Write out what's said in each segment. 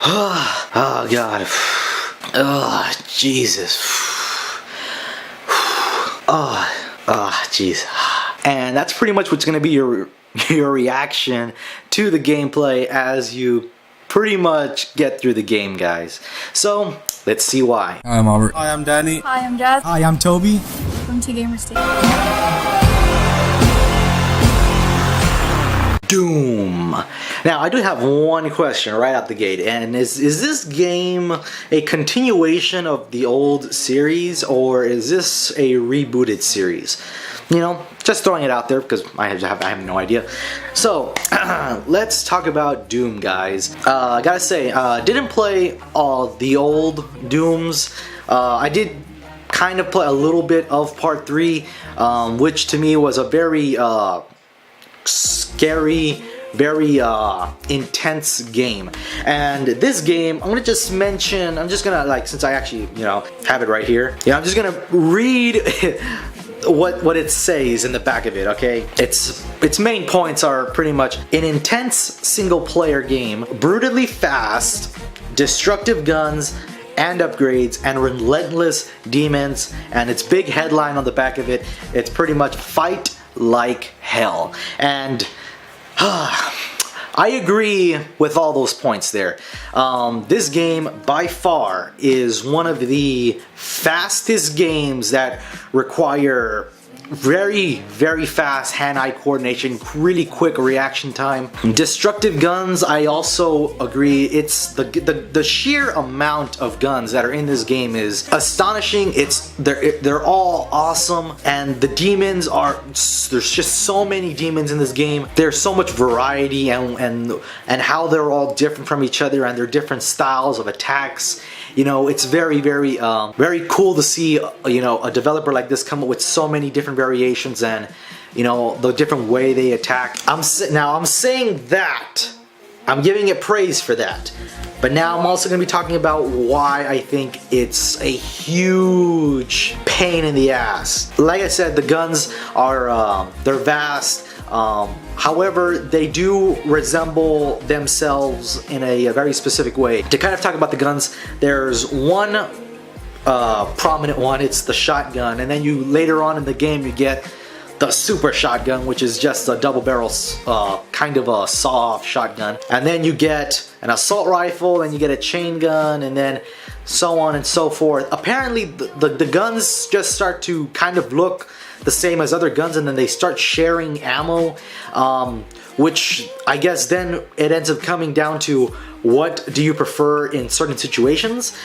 Oh God. Oh Jesus. Oh jeez. And that's pretty much what's gonna be your reaction to the gameplay as you pretty much get through the game, guys. So let's see why. Hi, I'm Albert. Hi, I'm Danny. Hi, I'm Jazz. Hi, I'm Toby. Welcome to Gamer State. Doom. Now I do have one question right out the gate, and is this game a continuation of the old series, or is this a rebooted series? You know, just throwing it out there because I have no idea. So let's talk about Doom, guys. I gotta say, didn't play the old Dooms. I did kind of play a little bit of Part 3, which to me was a very scary, very intense game. And this game, I'm gonna just mention, I'm just gonna, like, since I actually, you know, have it right here, yeah, I'm just gonna read what it says in the back of it, okay? Its main points are pretty much an intense single player game, brutally fast, destructive guns and upgrades, and relentless demons. And its big headline on the back of it, it's pretty much fight like hell. And I agree with all those points there. This game by far is one of the fastest games that require very fast hand-eye coordination, really quick reaction time. Destructive guns, I also agree. It's the sheer amount of guns that are in this game is astonishing. They're all awesome, and the demons are, there's just so many demons in this game. There's so much variety, and how they're all different from each other, and their different styles of attacks. You know, it's very cool to see, you know, a developer like this come up with so many different variations, and, you know, the different way they attack. Now I'm saying that, I'm giving it praise for that, but now I'm also going to be talking about why I think it's a huge pain in the ass. Like I said, the guns are they're vast. However, they do resemble themselves in a very specific way. To kind of talk about the guns, there's one prominent one, it's the shotgun, and then you later on in the game you get the super shotgun, which is just a double barrel kind of a saw-off shotgun, and then you get an assault rifle, and you get a chain gun, and then so on and so forth. Apparently the guns just start to kind of look the same as other guns, and then they start sharing ammo, which I guess then it ends up coming down to what do you prefer in certain situations,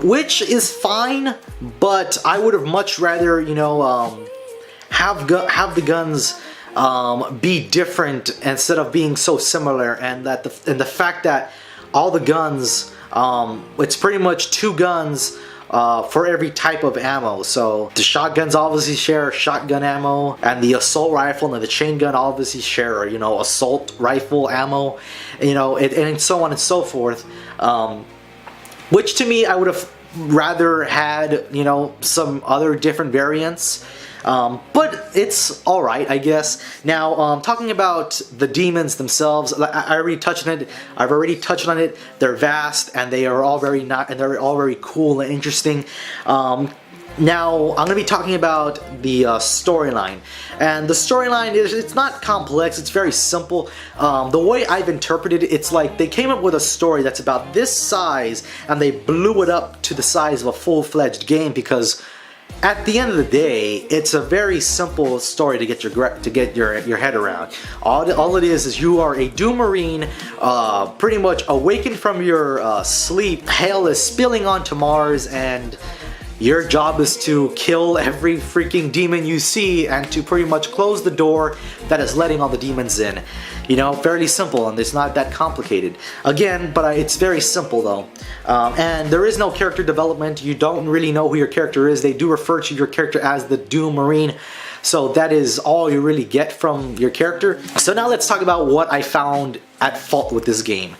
which is fine, but I would have much rather, you know, have the guns be different instead of being so similar, and that the fact that all the guns, it's pretty much 2 guns for every type of ammo. So the shotguns obviously share shotgun ammo, and the assault rifle and the chain gun obviously share, you know, assault rifle ammo, you know, and so on and so forth. Which to me, I would have rather had, you know, some other different variants. But it's alright, I guess. Now, talking about the demons themselves, I already touched on it. I've already touched on it. They're vast, and they are all they're all very cool and interesting. Now, I'm going to be talking about the storyline. And the storyline it's not complex, it's very simple. The way I've interpreted it, it's like they came up with a story that's about this size, and they blew it up to the size of a full-fledged game, because at the end of the day, it's a very simple story to get your head around. All it is you are a Doom Marine, pretty much awakened from your sleep. Hell is spilling onto Mars, and your job is to kill every freaking demon you see, and to pretty much close the door that is letting all the demons in. You know, fairly simple, and it's not that complicated. Again, but it's very simple though. And there is no character development. You don't really know who your character is. They do refer to your character as the Doom Marine. So that is all you really get from your character. So now let's talk about what I found at fault with this game.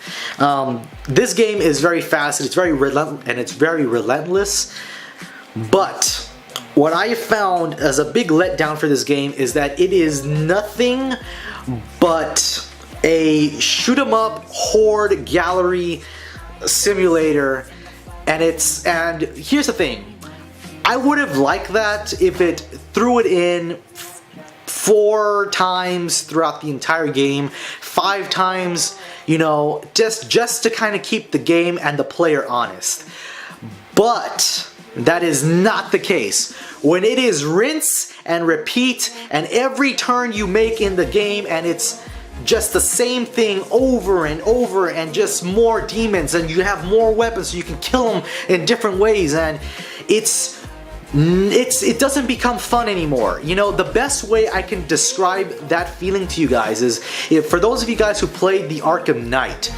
This game is very fast, and it's very relentless. But what I found as a big letdown for this game is that it is nothing but a shoot 'em up horde gallery simulator, and here's the thing. I would have liked that if it threw it in 4 times throughout the entire game, 5 times, you know, just to kind of keep the game and the player honest. But that is not the case. When it is rinse and repeat, and every turn you make in the game, and it's just the same thing over and over, and just more demons, and you have more weapons so you can kill them in different ways, and it doesn't become fun anymore. You know, the best way I can describe that feeling to you guys is, for those of you guys who played the Arkham Knight,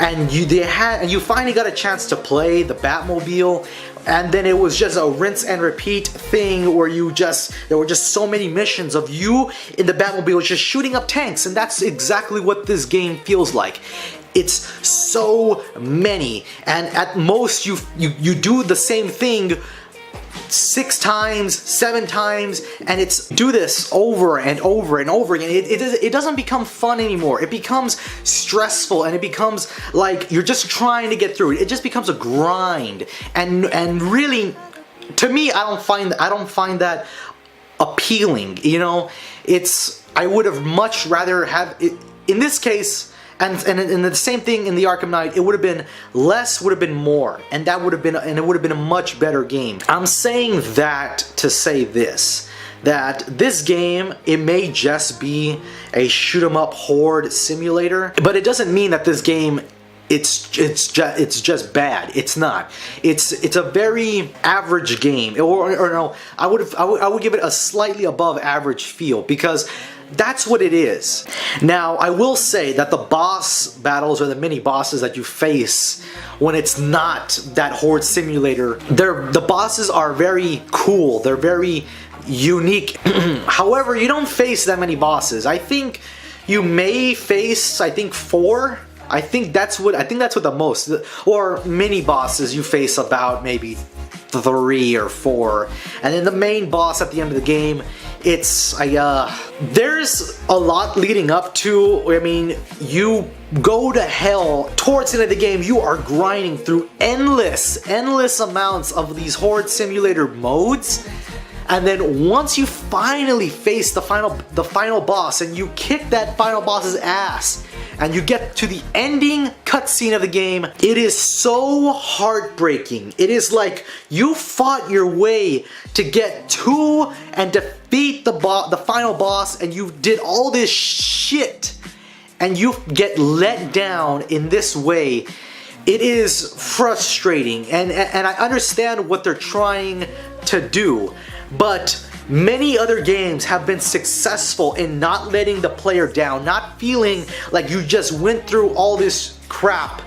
and you finally got a chance to play the Batmobile, and then it was just a rinse and repeat thing where there were just so many missions of you in the Batmobile just shooting up tanks, and that's exactly what this game feels like. It's so many, and at most you do the same thing 6 times, 7 times, and it's do this over and over and over again. It doesn't become fun anymore. It becomes stressful, and it becomes like you're just trying to get through it. It just becomes a grind, and really, to me, I don't find that appealing. You know, I would have much rather have it in this case. And the same thing in the Arkham Knight, it would have been less would have been more, and it would have been a much better game. I'm saying that to say this, that this game, it may just be a shoot 'em up horde simulator, but it doesn't mean that this game it's just bad. It's not. It's a very average game, or no, I would give it a slightly above average feel, because that's what it is. Now, I will say that the boss battles, or the mini bosses that you face when it's not that horde simulator, the bosses are very cool. They're very unique. However, you don't face that many bosses. I think you may face, 4. I think that's what the most, or mini bosses you face about maybe 3 or 4, and then the main boss at the end of the game, there's a lot leading up to. I mean, you go to hell towards the end of the game. You are grinding through endless amounts of these horde simulator modes. And then once you finally face the final boss, and you kick that final boss's ass, and you get to the ending cutscene of the game, it is so heartbreaking. It is like you fought your way to get to and defeat the final boss, and you did all this shit, and you get let down in this way. It is frustrating, and I understand what they're trying to do. But many other games have been successful in not letting the player down, not feeling like you just went through all this crap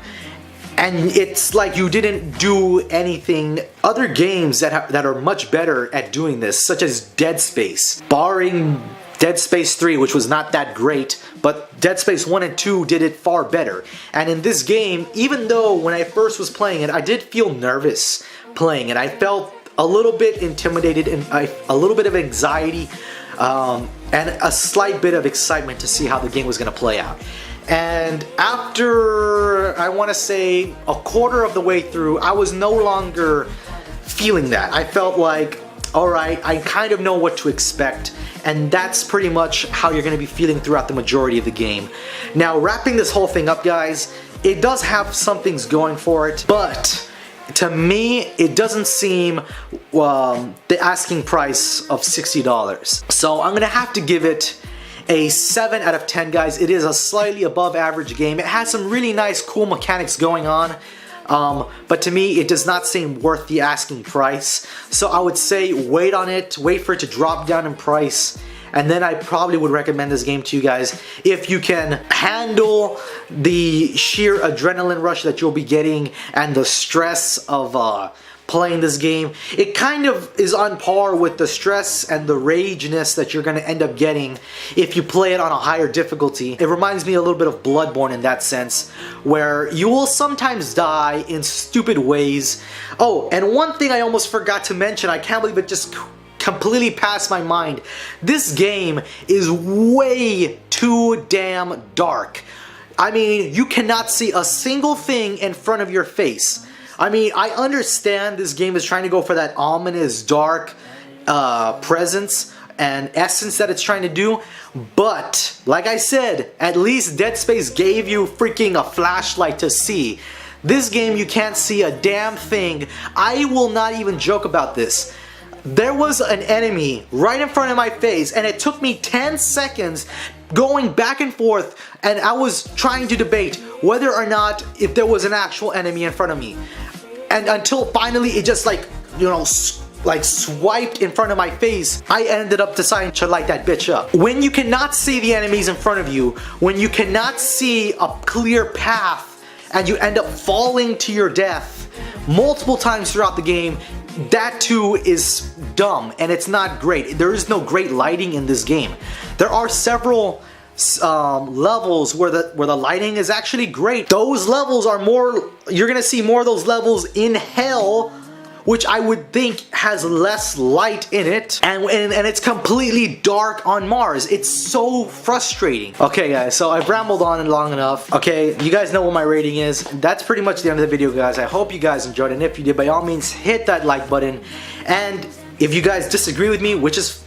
and it's like you didn't do anything. Other games that are much better at doing this, such as Dead Space, barring Dead Space 3, which was not that great, but Dead Space 1 and 2 did it far better. And in this game, even though when I first was playing it, I did feel nervous playing it. I felt a little bit intimidated, and a little bit of anxiety, and a slight bit of excitement to see how the game was going to play out. And after, I want to say, a quarter of the way through, I was no longer feeling that. I felt like, alright, I kind of know what to expect, and that's pretty much how you're going to be feeling throughout the majority of the game. Now, wrapping this whole thing up, guys, it does have some things going for it, but to me, it doesn't seem the asking price of $60. So I'm gonna have to give it a 7 out of 10, guys. It is a slightly above average game. It has some really nice, cool mechanics going on. But to me, it does not seem worth the asking price. So I would say wait on it, wait for it to drop down in price, and then I probably would recommend this game to you guys if you can handle the sheer adrenaline rush that you'll be getting and the stress of playing this game. It kind of is on par with the stress and the rageness that you're going to end up getting if you play it on a higher difficulty. It reminds me a little bit of Bloodborne in that sense, where you will sometimes die in stupid ways. Oh, and one thing I almost forgot to mention, I can't believe it just completely passed my mind. This game is way too damn dark. I mean, you cannot see a single thing in front of your face. I mean, I understand this game is trying to go for that ominous, dark presence and essence that it's trying to do, but like I said, at least Dead Space gave you freaking a flashlight to see. This game, you can't see a damn thing. I will not even joke about this. There was an enemy right in front of my face, and it took me 10 seconds going back and forth, and I was trying to debate whether or not if there was an actual enemy in front of me. And until finally it just like, you know, like swiped in front of my face, I ended up deciding to light that bitch up. When you cannot see the enemies in front of you, when you cannot see a clear path, and you end up falling to your death multiple times throughout the game, that too is dumb and it's not great. There is no great lighting in this game. There are several levels where the lighting is actually great. Those levels are more, you're gonna see more of those levels in Hell, which I would think has less light in it, and it's completely dark on Mars. It's so frustrating. Okay guys, so I've rambled on long enough. Okay, you guys know what my rating is. That's pretty much the end of the video, guys. I hope you guys enjoyed it, and if you did, by all means hit that like button. And if you guys disagree with me, which is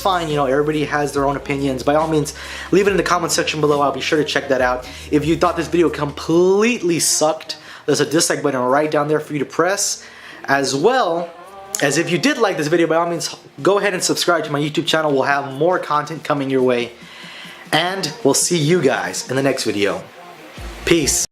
fine, you know, everybody has their own opinions, by all means leave it in the comment section below. I'll be sure to check that out. If you thought this video completely sucked, there's a dislike button right down there for you to press. As well as if you did like this video, by all means go ahead and subscribe to my YouTube channel. We'll have more content coming your way, and we'll see you guys in the next video. Peace.